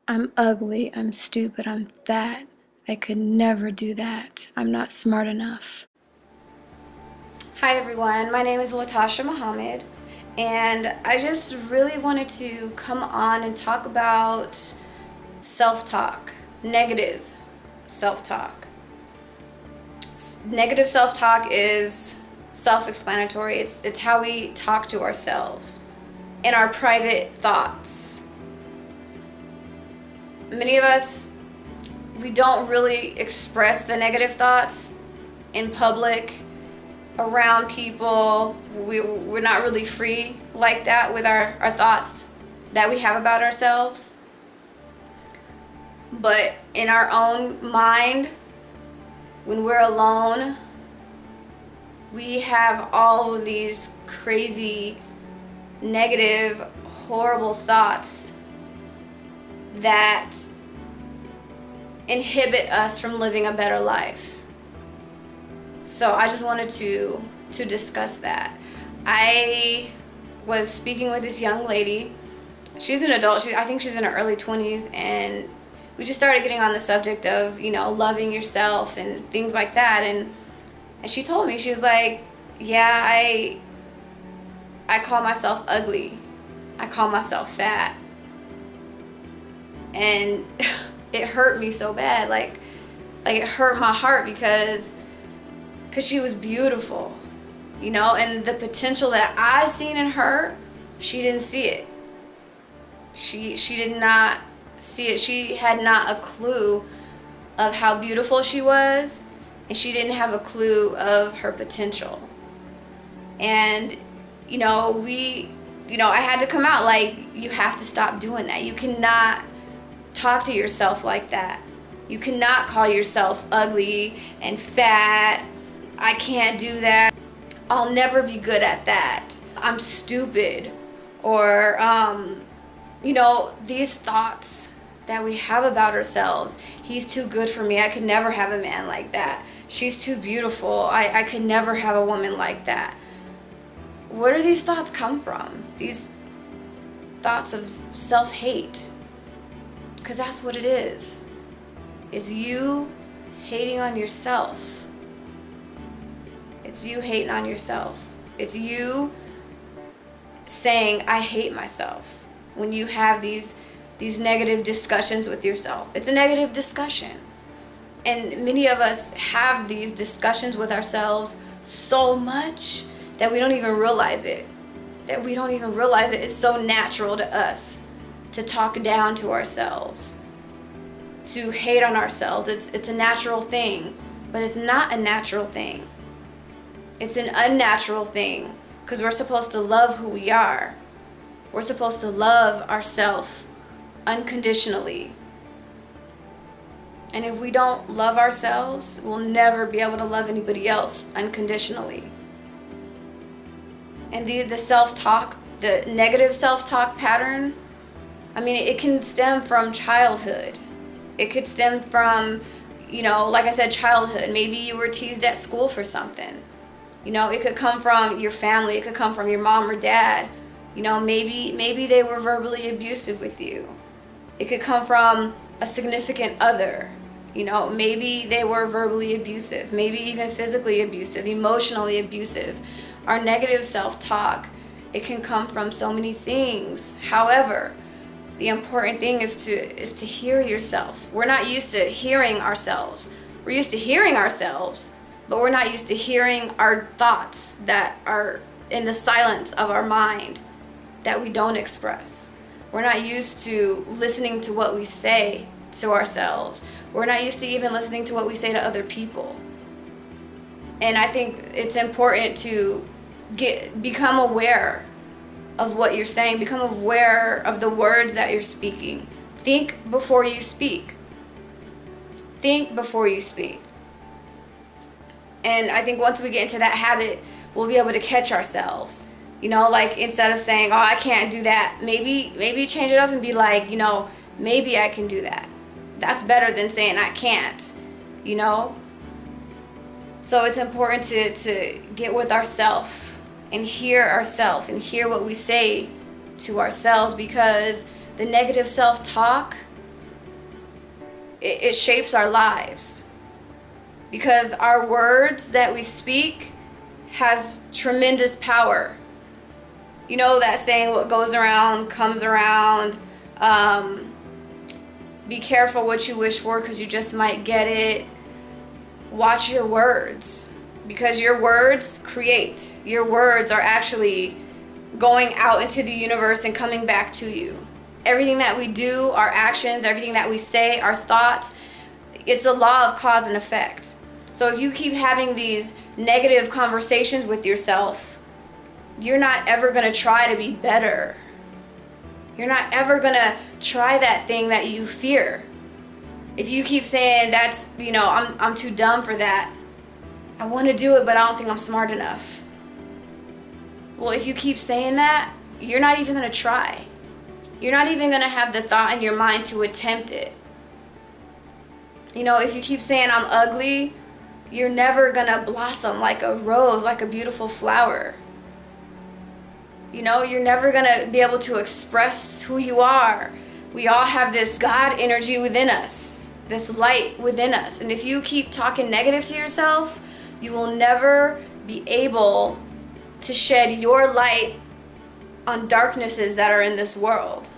I'm ugly, I'm stupid, I'm fat. I could never do that. I'm not smart enough. Hi everyone, my name is Latasha Muhammad, and I just really wanted to come on and talk about self-talk, negative self-talk. Negative self-talk is self-explanatory. It's how we talk to ourselves in our private thoughts. Many of us, we don't really express the negative thoughts in public, around people. We're not really free like that with our thoughts that we have about ourselves. But in our own mind, when we're alone, we have all of these crazy, negative, horrible thoughts that inhibit us from living a better life. So I just wanted to discuss that. I was speaking with this young lady. She's an adult. I think she's in her early 20s, and we just started getting on the subject of, loving yourself and things like that. And she told me, she was like, yeah, I call myself ugly. I call myself fat. And it hurt me so bad. Like it hurt my heart because she was beautiful, and the potential that I seen in her, she didn't see it. She did not see it. She had not a clue of how beautiful she was, and she didn't have a clue of her potential. And I had to come out like, you have to stop doing that. You cannot talk to yourself like that. You cannot call yourself ugly and fat. I can't do that. I'll never be good at that. I'm stupid. Or, these thoughts that we have about ourselves. He's too good for me. I could never have a man like that. She's too beautiful. I could never have a woman like that. Where do these thoughts come from? These thoughts of self-hate. Because that's what it is. It's you hating on yourself. It's you hating on yourself. It's you saying, I hate myself. When you have these negative discussions with yourself. It's a negative discussion. And many of us have these discussions with ourselves so much that we don't even realize it. It's so natural to us to talk down to ourselves, to hate on ourselves. It's a natural thing, but it's not a natural thing. It's an unnatural thing, because we're supposed to love who we are. We're supposed to love ourselves unconditionally. And if we don't love ourselves, we'll never be able to love anybody else unconditionally. And the self-talk, the negative self-talk pattern, it can stem from childhood. It could stem from, like I said, childhood. Maybe you were teased at school for something. It could come from your family. It could come from your mom or dad. Maybe they were verbally abusive with you. It could come from a significant other. Maybe they were verbally abusive, maybe even physically abusive, emotionally abusive. Our negative self-talk, it can come from so many things. However, the important thing is to hear yourself. We're not used to hearing ourselves. We're used to hearing ourselves, but we're not used to hearing our thoughts that are in the silence of our mind that we don't express. We're not used to listening to what we say to ourselves. We're not used to even listening to what we say to other people. And I think it's important to become aware of what you're saying, become aware of the words that you're speaking. Think before you speak. Think before you speak. And I think once we get into that habit, we'll be able to catch ourselves. Like instead of saying, oh, I can't do that, maybe change it up and be like, maybe I can do that. That's better than saying I can't, So it's important to get with ourselves and hear ourselves and hear what we say to ourselves, because the negative self-talk, it shapes our lives. Because our words that we speak has tremendous power. You know that saying, what goes around comes around. Be careful what you wish for because you just might get it. Watch your words, because your words create. Your words are actually going out into the universe and coming back to you. Everything that we do, our actions, everything that we say, our thoughts, it's a law of cause and effect. So if you keep having these negative conversations with yourself, you're not ever going to try to be better. You're not ever going to try that thing that you fear. If you keep saying that's, I'm too dumb for that. I want to do it, but I don't think I'm smart enough. Well, if you keep saying that, you're not even going to try. You're not even going to have the thought in your mind to attempt it. If you keep saying I'm ugly, you're never going to blossom like a rose, like a beautiful flower. You're never going to be able to express who you are. We all have this God energy within us, this light within us. And if you keep talking negative to yourself, you will never be able to shed your light on darknesses that are in this world.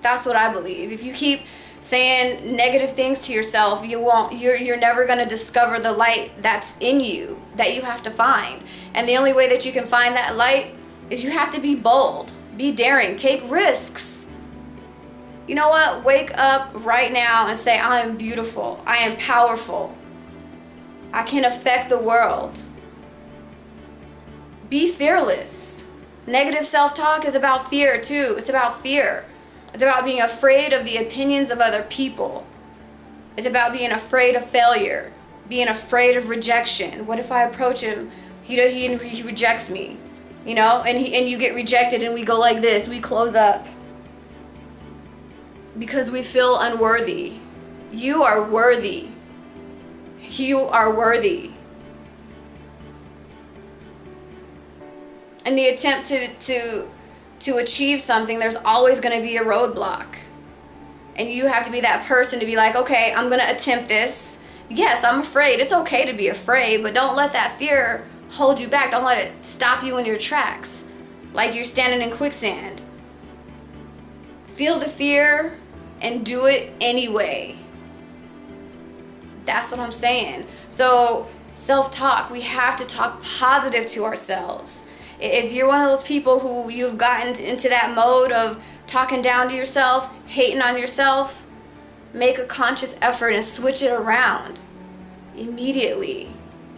That's what I believe. If you keep saying negative things to yourself, you're never going to discover the light that's in you that you have to find. And the only way that you can find that light is you have to be bold, be daring, take risks. You know what? Wake up right now and say, I am beautiful. I am powerful. I can affect the world. Be fearless. Negative self-talk is about fear too. It's about fear. It's about being afraid of the opinions of other people. It's about being afraid of failure, being afraid of rejection. What if I approach him? He rejects me, and you get rejected and we go like this. We close up because we feel unworthy. You are worthy. You are worthy. In the attempt to achieve something, there's always going to be a roadblock. And you have to be that person to be like, okay, I'm going to attempt this. Yes, I'm afraid. It's okay to be afraid, but don't let that fear hold you back. Don't let it stop you in your tracks like you're standing in quicksand. Feel the fear and do it anyway. That's what I'm saying. So self-talk, we have to talk positive to ourselves. If you're one of those people who you've gotten into that mode of talking down to yourself, hating on yourself, make a conscious effort and switch it around immediately.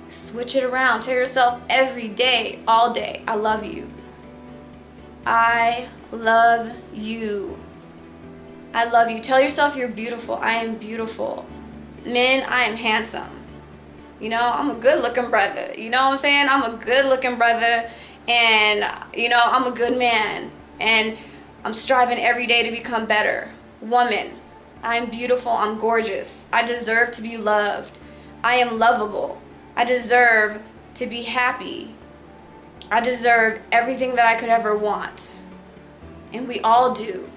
Switch it around. Tell yourself every day, all day, I love you. I love you. I love you. Tell yourself you're beautiful. I am beautiful. Men, I am handsome. I'm a good looking brother. You know what I'm saying? I'm a good looking brother. And, I'm a good man. And I'm striving every day to become better. Woman, I'm beautiful. I'm gorgeous. I deserve to be loved. I am lovable. I deserve to be happy. I deserve everything that I could ever want. And we all do.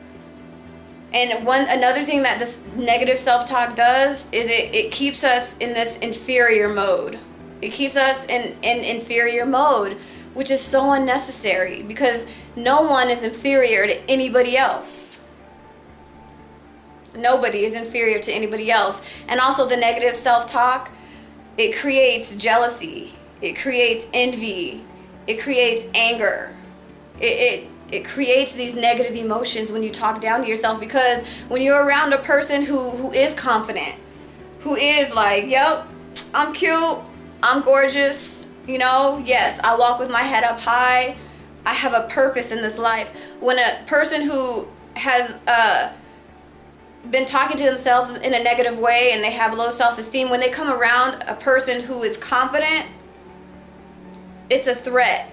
And another thing that this negative self-talk does is it keeps us in this inferior mode. It keeps us in inferior mode, which is so unnecessary because no one is inferior to anybody else. Nobody is inferior to anybody else. And also the negative self-talk, it creates jealousy. It creates envy. It creates anger. It creates these negative emotions when you talk down to yourself, because when you're around a person who is confident, who is like, yep, I'm cute, I'm gorgeous, yes, I walk with my head up high, I have a purpose in this life. When a person who has been talking to themselves in a negative way and they have low self-esteem, when they come around a person who is confident, it's a threat.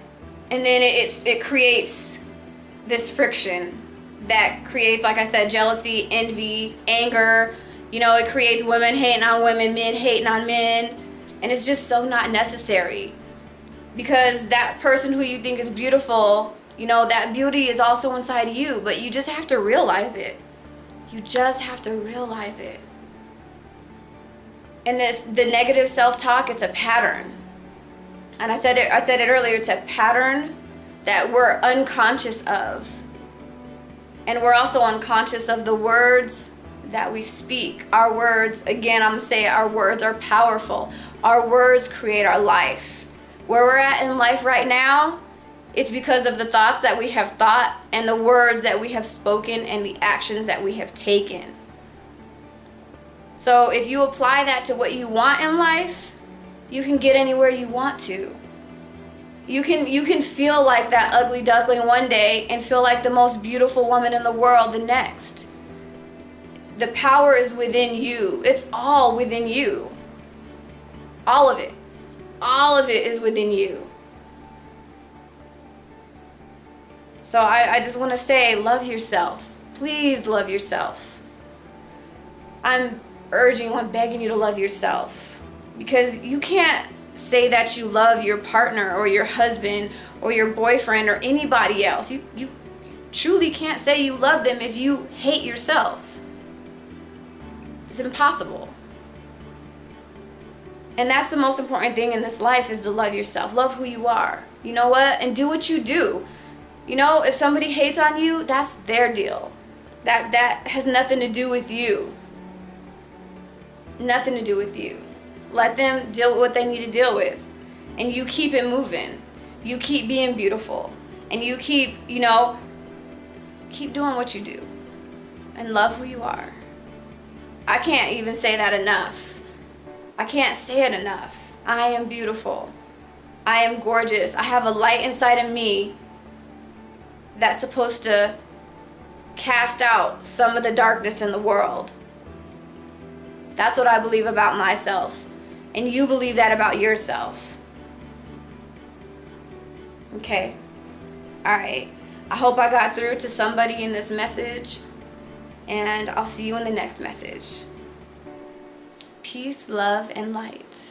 And then it creates this friction that creates, like I said, jealousy, envy, anger. It creates women hating on women, men hating on men. And it's just so not necessary. Because that person who you think is beautiful, that beauty is also inside you. But you just have to realize it. You just have to realize it. And the negative self-talk, it's a pattern. And I said it earlier, it's a pattern that we're unconscious of. And we're also unconscious of the words that we speak. Our words, again, I'm going to say our words are powerful. Our words create our life. Where we're at in life right now, it's because of the thoughts that we have thought and the words that we have spoken and the actions that we have taken. So if you apply that to what you want in life, you can get anywhere you want to. You can feel like that ugly duckling one day and feel like the most beautiful woman in the world the next. The power is within you. It's all within you. All of it. All of it is within you. So I just want to say, love yourself. Please love yourself. I'm urging you, I'm begging you to love yourself. Because you can't say that you love your partner or your husband or your boyfriend or anybody else. You truly can't say you love them if you hate yourself. It's impossible. And that's the most important thing in this life, is to love yourself. Love who you are. You know what? And do what you do. You know, if somebody hates on you, that's their deal. That has nothing to do with you. Nothing to do with you. Let them deal with what they need to deal with. And you keep it moving. You keep being beautiful. And you keep doing what you do. And love who you are. I can't even say that enough. I can't say it enough. I am beautiful. I am gorgeous. I have a light inside of me that's supposed to cast out some of the darkness in the world. That's what I believe about myself. And you believe that about yourself. Okay? Alright. I hope I got through to somebody in this message. And I'll see you in the next message. Peace, love, and light.